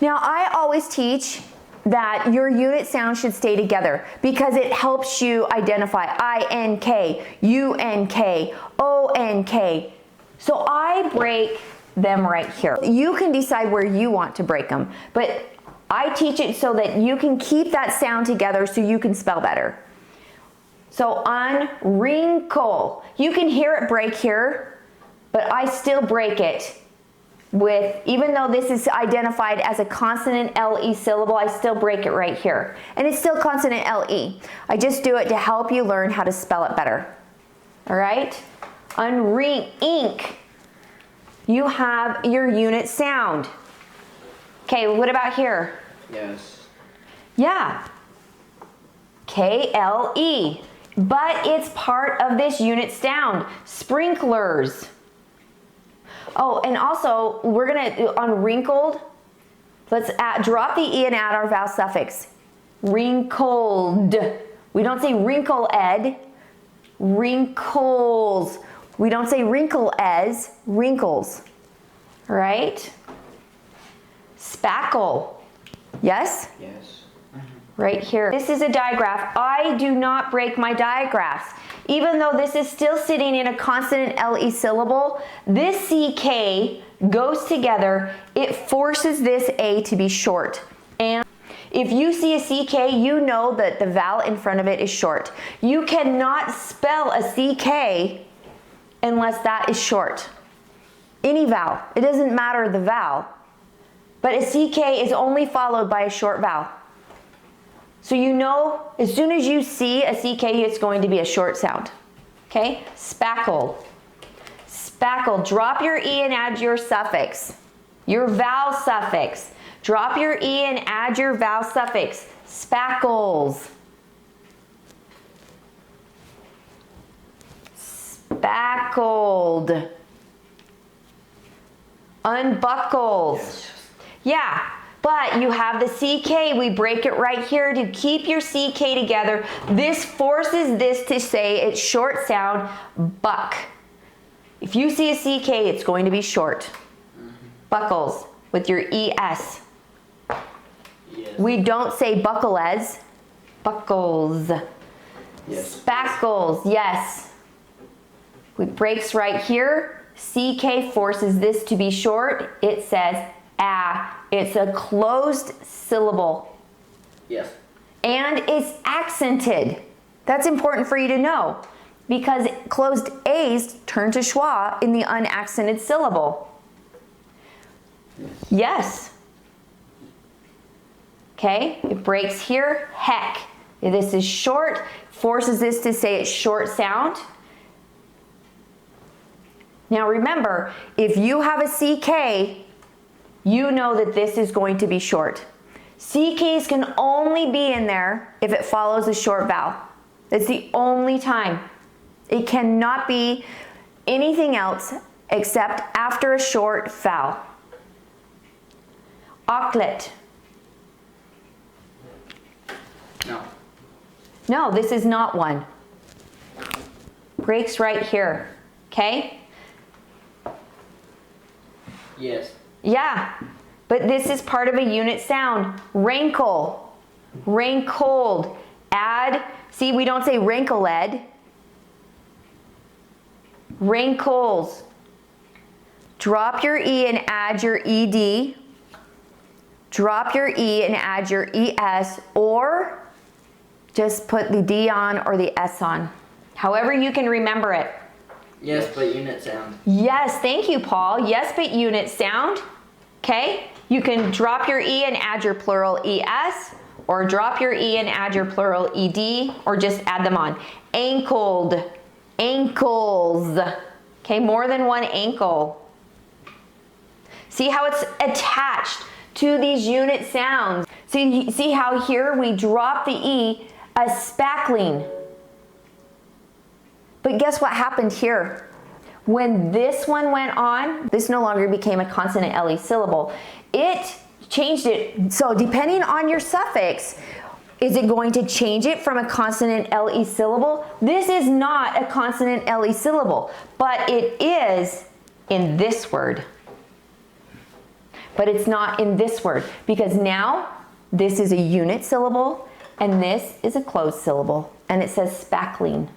Now, I always teach that your unit sound should stay together because it helps you identify I-N-K, U-N-K, O-N-K. So I break them right here. You can decide where you want to break them, but I teach it so that you can keep that sound together so you can spell better. So unwrinkle. You can hear it break here, but I still break it with, even though this is identified as a consonant LE syllable, I still break it right here. And it's still consonant LE. I just do it to help you learn how to spell it better. All right? Ink. You have your unit sound. Okay, what about here? Yes. Yeah. KLE. But it's part of this unit sound. Sprinklers. Oh, and also we're gonna, on wrinkled, let's drop the E and add our vowel suffix. Wrinkled. We don't say wrinkle-ed. Wrinkles. We don't say wrinkle-es. Wrinkles. All right? Spackle. Yes? Yes. Right here. This is a digraph. I do not break my digraphs. Even though this is still sitting in a consonant LE syllable, this CK goes together. It forces this A to be short. And if you see a CK, you know that the vowel in front of it is short. You cannot spell a CK unless that is short. Any vowel. It doesn't matter the vowel. But a CK is only followed by a short vowel. So you know, as soon as you see a CK, it's going to be a short sound. Okay? Spackle. Spackle. Drop your E and add your suffix. Your vowel suffix. Drop your E and add your vowel suffix. Spackles. Spackled. Unbuckled. Yes. Yeah. But you have the CK, we break it right here to keep your CK together. This forces this to say its short sound, buck. If you see a CK, it's going to be short. Buckles. with your ES. Yes. We don't say buckles, buckles. Yes. Spackles, yes. It breaks right here. CK forces this to be short. It says ah. It's a closed syllable. Yes. And it's accented. That's important for you to know because closed A's turn to schwa in the unaccented syllable. Yes. Okay, it breaks here. Heck. This is short, forces this to say it's short sound. Now remember, if you have a CK, you know that this is going to be short. CKs can only be in there if it follows a short vowel. It's the only time. It cannot be anything else except after a short vowel. Aucklet. No. No, this is not one. Breaks right here, okay? Yes. Yeah, but this is part of a unit sound. Rankle, rankled, add, see we don't say rankled, rankles. Drop your E and add your ED. Drop your E and add your ES, or just put the D on or the S on. However you can remember it. Yes, but unit sound. Yes, thank you, Paul. Yes, but unit sound. Okay, you can drop your E and add your plural ES, or drop your E and add your plural ED, or just add them on. Ankled, ankles. Okay, more than one ankle. See how it's attached to these unit sounds. See how here we drop the E, a spackling. But guess what happened here? When this one went on, this no longer became a consonant LE syllable. It changed it. So depending on your suffix, is it going to change it from a consonant LE syllable? This is not a consonant LE syllable, but it is in this word. But it's not in this word because now this is a unit syllable and this is a closed syllable and it says spackling.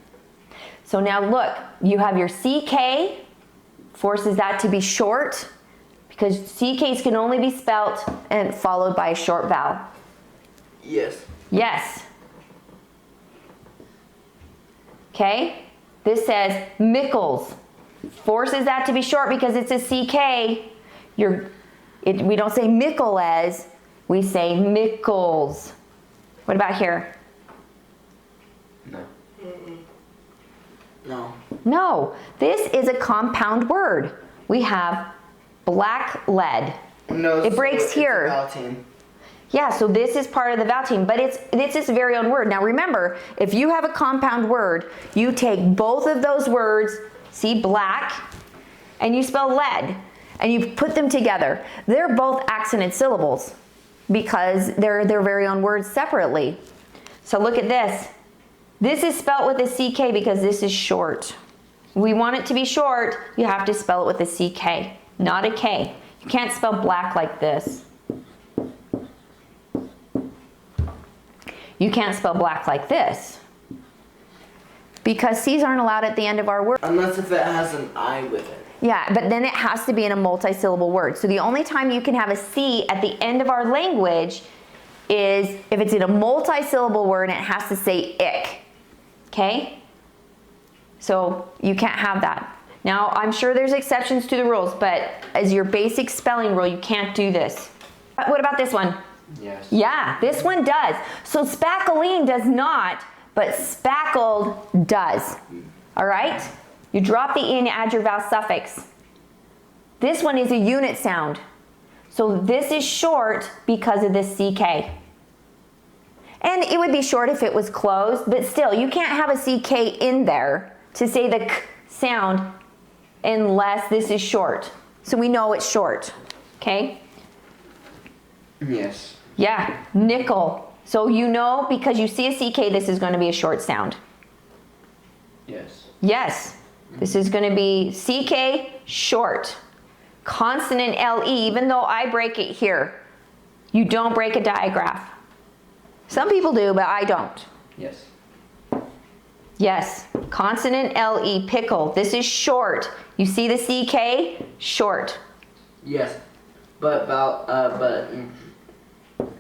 So now look, you have your CK, forces that to be short because CKs can only be spelt and followed by a short vowel. Yes. Yes. Okay, this says mickles, forces that to be short because it's a CK. We don't say mickles, we say mickles. What about here? No. No. No, this is a compound word. We have black lead. No. It breaks here. Yeah, so this is part of the vowel team, but it's its very own word. Now remember, if you have a compound word, you take both of those words, see black, and you spell lead, and you put them together. They're both accented syllables because they're their very own words separately. So look at this. This is spelt with a CK because this is short. We want it to be short, you have to spell it with a CK, not a K. You can't spell black like this. You can't spell black like this because C's aren't allowed at the end of our word. Unless if it has an I with it. Yeah, but then it has to be in a multi-syllable word. So the only time you can have a C at the end of our language is if it's in a multi-syllable word and it has to say ick. Okay? So you can't have that. Now, I'm sure there's exceptions to the rules, but as your basic spelling rule, you can't do this. What about this one? Yes. Yeah, this one does. So spackling does not, but spackled does. All right? You drop the E and add your vowel suffix. This one is a unit sound. So this is short because of this CK. And it would be short if it was closed, but still, you can't have a CK in there to say the K sound unless this is short. So we know it's short, okay? Yes. Yeah, nickel. So you know because you see a CK, this is going to be a short sound. Yes. Yes, this is going to be CK short. Consonant LE, even though I break it here, you don't break a digraph. Some people do, but I don't. Yes. Yes, consonant LE, pickle. This is short. You see the CK? Short. Yes. But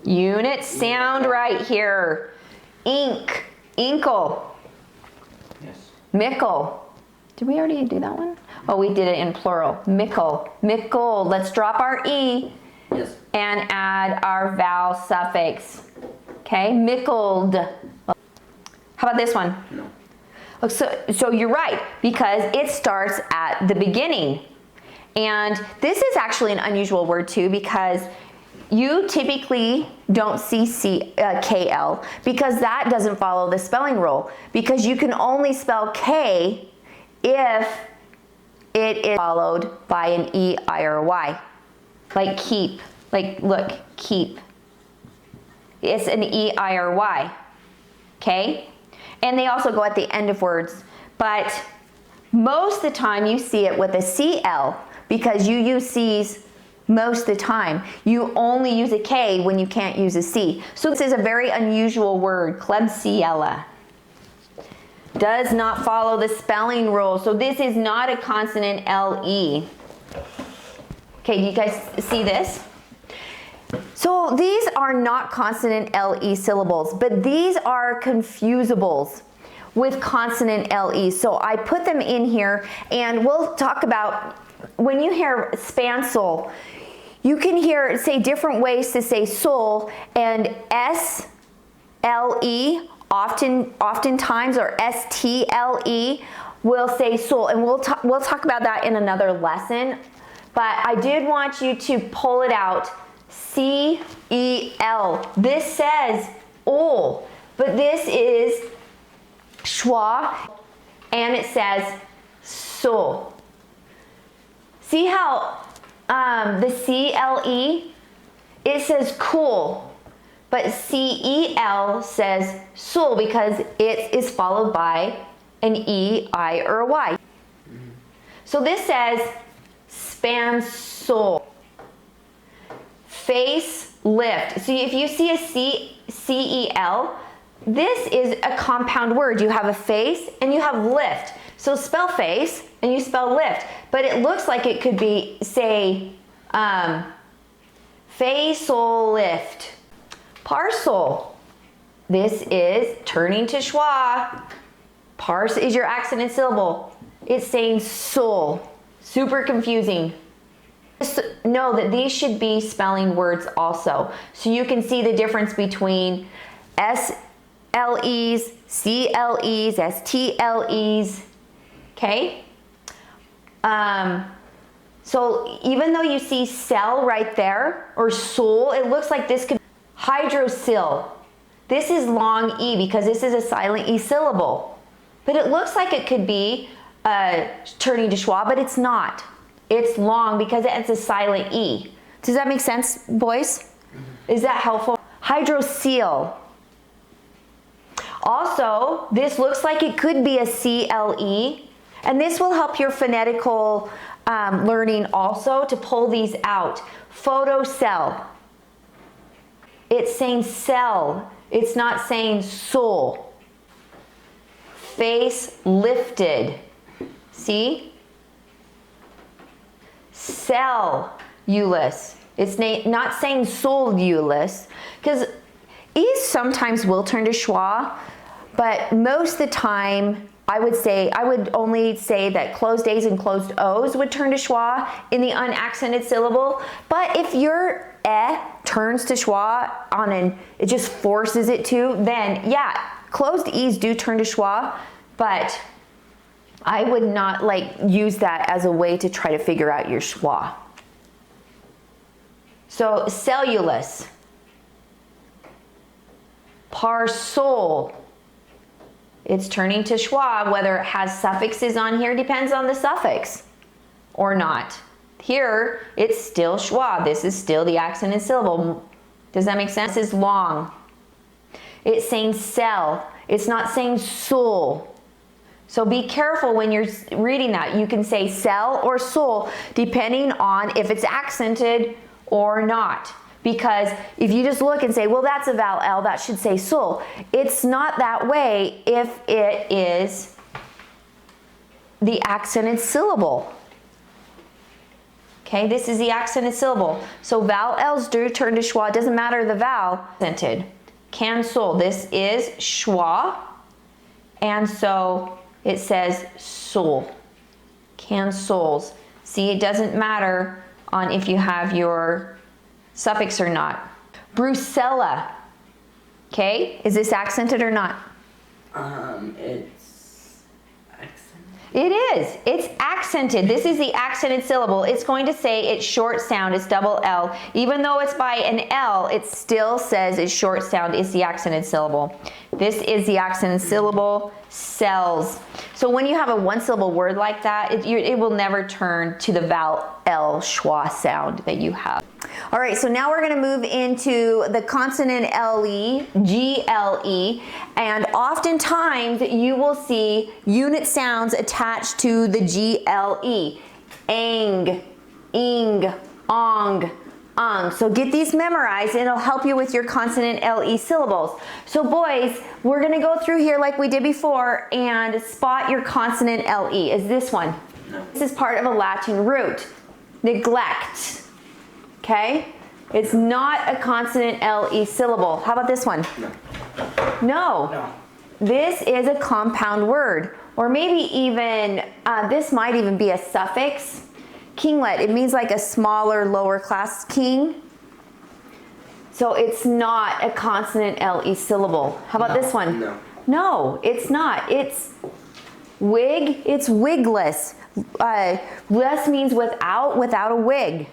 Unit sound right here. Ink, inkle, yes. mickle. Did we already do that one? Oh, we did it in plural. Mickle, mickle. Let's drop our E Yes. and add our vowel suffix. Okay, mickled. How about this one? No. So you're right, because it starts at the beginning. And this is actually an unusual word too, because you typically don't see KL, because that doesn't follow the spelling rule. Because you can only spell K if it is followed by an E, I, or Y. Like keep, like look, keep. It's an E, I, or Y, okay? And they also go at the end of words, but most of the time you see it with a CL, because you use C's most of the time. You only use a K when you can't use a C. So this is a very unusual word, Klebsiella. Does not follow the spelling rule. So this is not a consonant LE. Okay, do you guys see this? So these are not consonant LE syllables, but these are confusables with consonant LE. So I put them in here, and we'll talk about when you hear spansel, you can hear, say, different ways to say soul, and SLE oftentimes, or STLE will say soul, and we'll talk about that in another lesson. But I did want you to pull it out. C-E-L. This says ol, but this is schwa, and it says sol. See how the C-L-E, it says cool, but C-E-L says sul because it is followed by an E, I, or a Y. So this says spansol. Face lift. So if you see a C-E-L, this is a compound word. You have a face and you have lift. So spell face and you spell lift, but it looks like it could be, say, facial lift. Parcel. This is turning to schwa. Parse is your accented syllable. It's saying soul. Super confusing. Just know that these should be spelling words also. So you can see the difference between SLEs, CLEs, STLEs, okay? So even though you see cell right there, or soul, it looks like this could be hydrosil. This is long E because this is a silent E syllable. But it looks like it could be turning to schwa, but it's not. It's long because it's a silent E. Does that make sense, boys? Is that helpful? Hydroseal. Also, this looks like it could be a CLE, and this will help your phonetical learning also to pull these out. Photocell. It's saying cell. It's not saying soul. Face lifted. See? Cellulous. It's not saying solulous, because E's sometimes will turn to schwa, but most of the time I would only say that closed A's and closed O's would turn to schwa in the unaccented syllable. But if your turns to schwa it just forces it to, then yeah, closed E's do turn to schwa, but I would not use that as a way to try to figure out your schwa. So cellulous. Parcel. It's turning to schwa, whether it has suffixes on here depends on the suffix or not. Here, it's still schwa. This is still the accented syllable. Does that make sense? This is long. It's saying cell. It's not saying soul. So be careful when you're reading that. You can say sell or soul depending on if it's accented or not. Because if you just look and say, well, that's a vowel L, that should say soul. It's not that way if it is the accented syllable. Okay, this is the accented syllable. So vowel L's do turn to schwa. It doesn't matter the vowel. Accented. Cancel. This is schwa. And so it says soul. Cancels. See, it doesn't matter on if you have your suffix or not. Brucella. Okay, is this accented or not? It's accent. It is. It's accented. This is the accented syllable. It's going to say it's short sound. It's double L. Even though it's by an L, it still says it's short sound. It's the accented syllable. This is the accented syllable. Cells. So when you have a one syllable word like that, it will never turn to the vowel L schwa sound that you have. All right, so now we're going to move into the consonant LE, GLE, and oftentimes you will see unit sounds attached to the GLE. Ang, ing, ong, ung. So get these memorized and it'll help you with your consonant LE syllables. So boys, we're going to go through here like we did before and spot your consonant LE. Is this one? No. This is part of a Latin root. Neglect. Okay? It's not a consonant LE syllable. How about this one? No. No. No. This is a compound word. Or maybe even, this might even be a suffix. Kinglet, it means like a smaller, lower class king. So it's not a consonant LE syllable. How about this one? No. No, it's not. It's wig, it's wigless. Less means without a wig.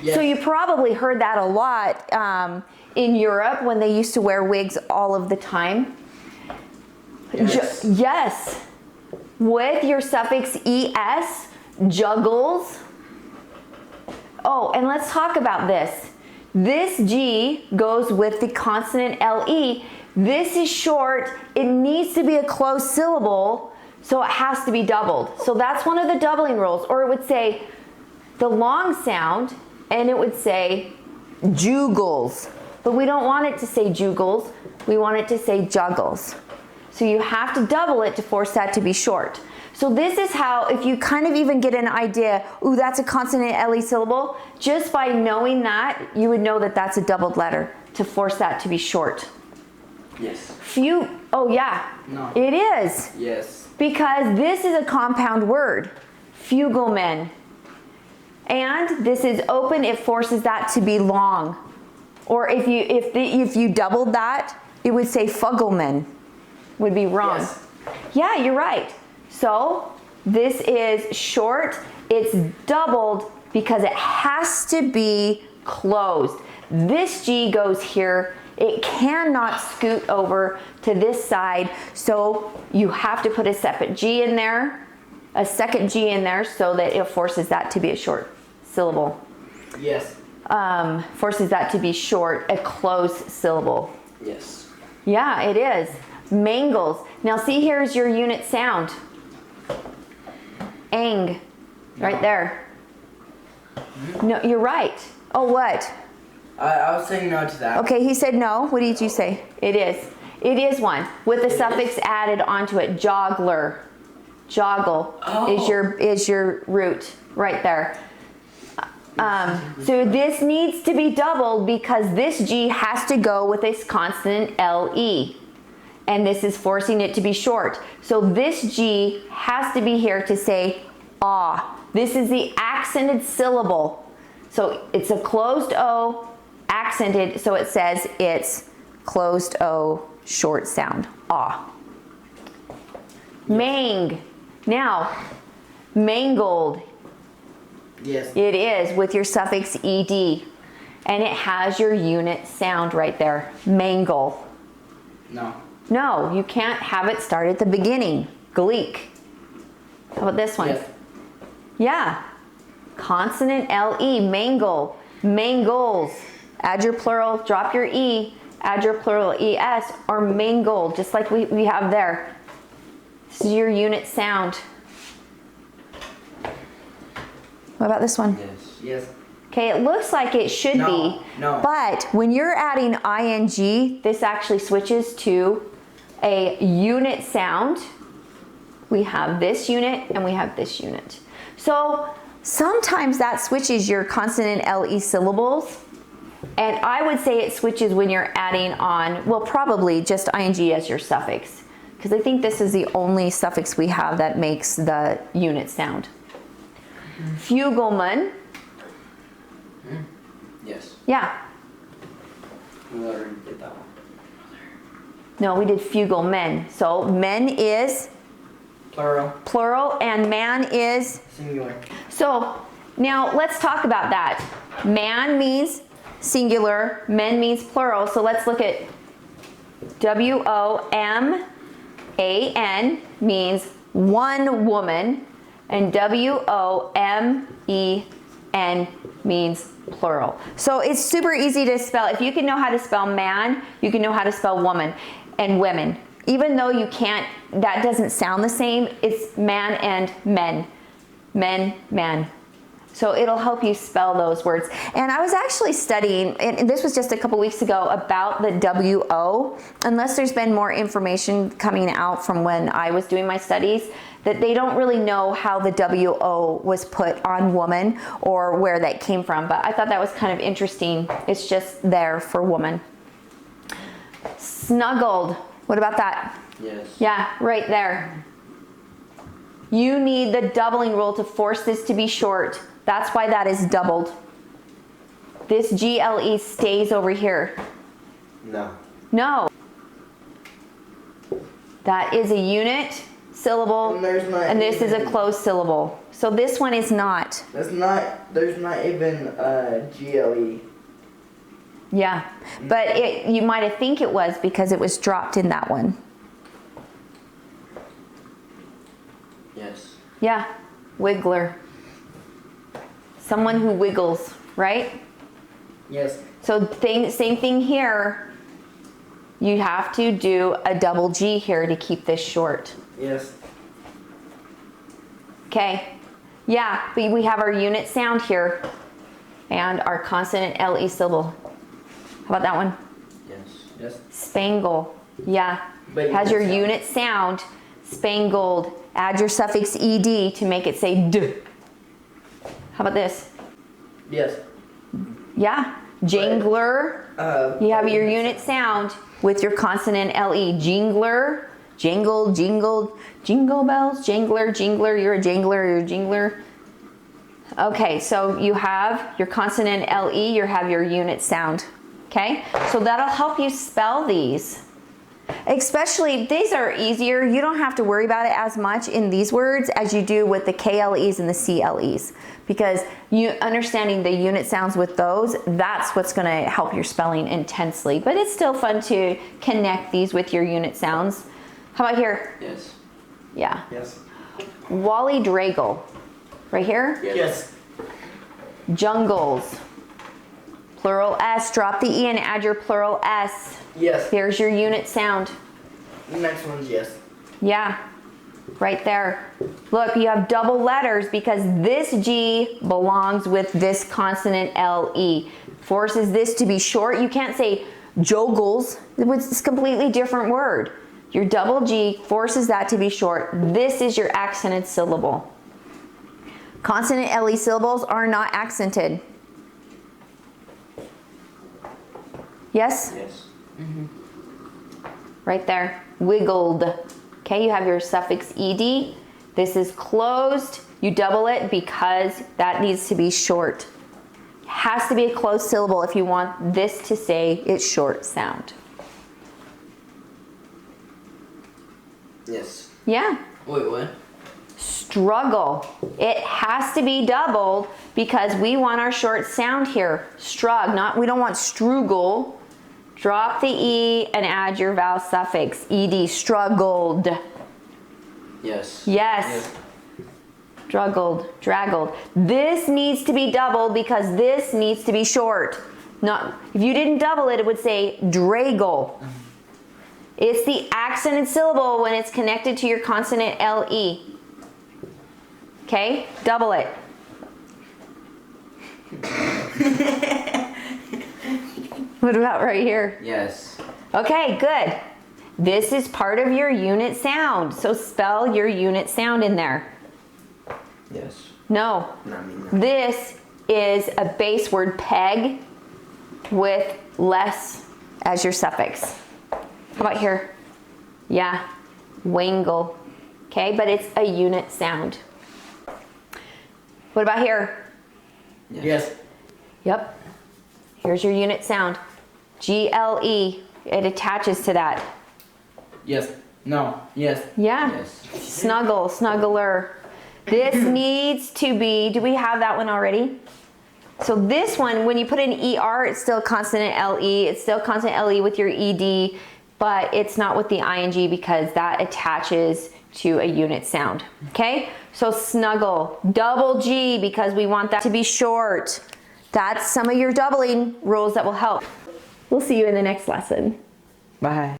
Yes. So you probably heard that a lot in Europe when they used to wear wigs all of the time. Yes. Yes. With your suffix ES, juggles. Oh, and let's talk about this. This G goes with the consonant LE. This is short. It needs to be a closed syllable, so it has to be doubled. So that's one of the doubling rules. Or it would say the long sound, and it would say jugles. But we don't want it to say jugles. We want it to say juggles. So you have to double it to force that to be short. So this is how, if you kind of even get an idea, ooh, that's a consonant LE syllable, just by knowing that, you would know that that's a doubled letter to force that to be short. Yes. Oh yeah. No. It is. Yes. Because this is a compound word, fugleman. And this is open, it forces that to be long. Or if you doubled that, it would say fuggleman. Would be wrong. Yes. Yeah, you're right. So this is short, it's doubled because it has to be closed. This G goes here, it cannot scoot over to this side, so you have to put a separate G in there, a second G in there, so that it forces that to be a short syllable. Yes. Forces that to be short, a closed syllable. Yes. Yeah, it is. Mangles. Now see, here's your unit sound. Ang, right there. No, you're right. Oh, what? I was saying no to that. Okay, he said no. What did you say? It is. It is one with the suffix added onto it. Joggler. Joggle is your root right there. So this needs to be doubled because this G has to go with this consonant LE. And this is forcing it to be short. So this G has to be here to say ah. This is the accented syllable. So it's a closed O, accented, so it says it's closed O, short sound, ah. Mang. Now, mangled. Yes. It is with your suffix ED. And it has your unit sound right there, mangle. No. No, you can't have it start at the beginning. Gleek. How about this one? Yes. Yeah. Consonant LE, mangle, mangles. Add your plural, drop your E, add your plural ES, or mangle, just like we have there. This is your unit sound. What about this one? Yes. Yes. Okay, it looks like it should be. No. But when you're adding ing, this actually switches to a unit sound. We have this unit and we have this unit. So sometimes that switches your consonant LE syllables. And I would say it switches when you're adding on, well, probably just ing as your suffix. Because I think this is the only suffix we have that makes the unit sound. Fugleman. Yes. Yeah. We already did that one. No, we did fuglemen. So men is Plural. plural and man is. Singular. So now let's talk about that. Man means singular, men means plural. So let's look at WOMAN means one woman, and WOMEN means plural. So it's super easy to spell. If you can know how to spell man, you can know how to spell woman and women. Even though you can't, that doesn't sound the same, it's man and men. Men, man. So it'll help you spell those words. And I was actually studying, and this was just a couple weeks ago, about the WO, unless there's been more information coming out from when I was doing my studies, that they don't really know how the WO was put on woman or where that came from. But I thought that was kind of interesting. It's just there for woman. Snuggled. What about that? Yes. Yeah, right there. You need the doubling rule to force this to be short. That's why that is doubled. This GLE stays over here. No. No. That is a unit syllable, and this is a closed syllable. So this one is not. There's not even GLE. Yeah, but you might have think it was because it was dropped in that one. Yes. Yeah, wiggler. Someone who wiggles, right? Yes. So same thing here. You have to do a double G here to keep this short. Yes. Okay. Yeah, but we have our unit sound here and our consonant LE syllable. How about that one? Yes. Yes. Spangle. Yeah. But Has your sound. unit sound. Spangled. Add your suffix ed to make it say d. How about this? Yes. Yeah. Jingler. You have your unit sound with your consonant LE. Jingler. Jingle, jingle, jingle bells. Jingler, jingler. You're a jingler, you're a jingler. Okay, so you have your consonant LE, you have your unit sound. Okay, so that'll help you spell these. Especially, these are easier. You don't have to worry about it as much in these words as you do with the KLEs and the CLEs. Because you understanding the unit sounds with those, that's what's going to help your spelling intensely. But it's still fun to connect these with your unit sounds. How about here? Yes. Yeah. Yes. Wally Draggle. Right here? Yes. Jungles. Plural S. Drop the E and add your plural S. Yes. There's your unit sound. The next one's yes. Yeah. Right there. Look, you have double letters because this G belongs with this consonant LE. Forces this to be short. You can't say jogles. It's a completely different word. Your double G forces that to be short. This is your accented syllable. Consonant LE syllables are not accented. Yes? Yes. Right there. Wiggled. Okay, you have your suffix ed. This is closed. You double it because that needs to be short. It has to be a closed syllable if you want this to say its short sound. Yes. Yeah. Wait, what? Struggle. It has to be doubled because we want our short sound here. Strug, we don't want struggle. Drop the E and add your vowel suffix. Ed, struggled. Yes. Yes. Struggled, draggled. This needs to be doubled because this needs to be short. If you didn't double it, it would say draggle. It's the accented syllable when it's connected to your consonant LE. Okay, double it. What about right here? Yes. Okay, good. This is part of your unit sound, so spell your unit sound in there. Yes. No. No, I mean no. This is a base word, peg, with less as your suffix. How about here? Yeah, wangle. Okay, but it's a unit sound. What about here? Yes. Yep. Here's your unit sound. GLE. It attaches to that. Yes. No. Yes. Yeah. Yes. Snuggle, snuggler. This needs to be, do we have that one already? So this one, when you put an ER, it's still consonant LE. It's still consonant LE with your ED, but it's not with the ING because that attaches to a unit sound. Okay? So snuggle, double G because we want that to be short. That's some of your doubling rules that will help. We'll see you in the next lesson. Bye.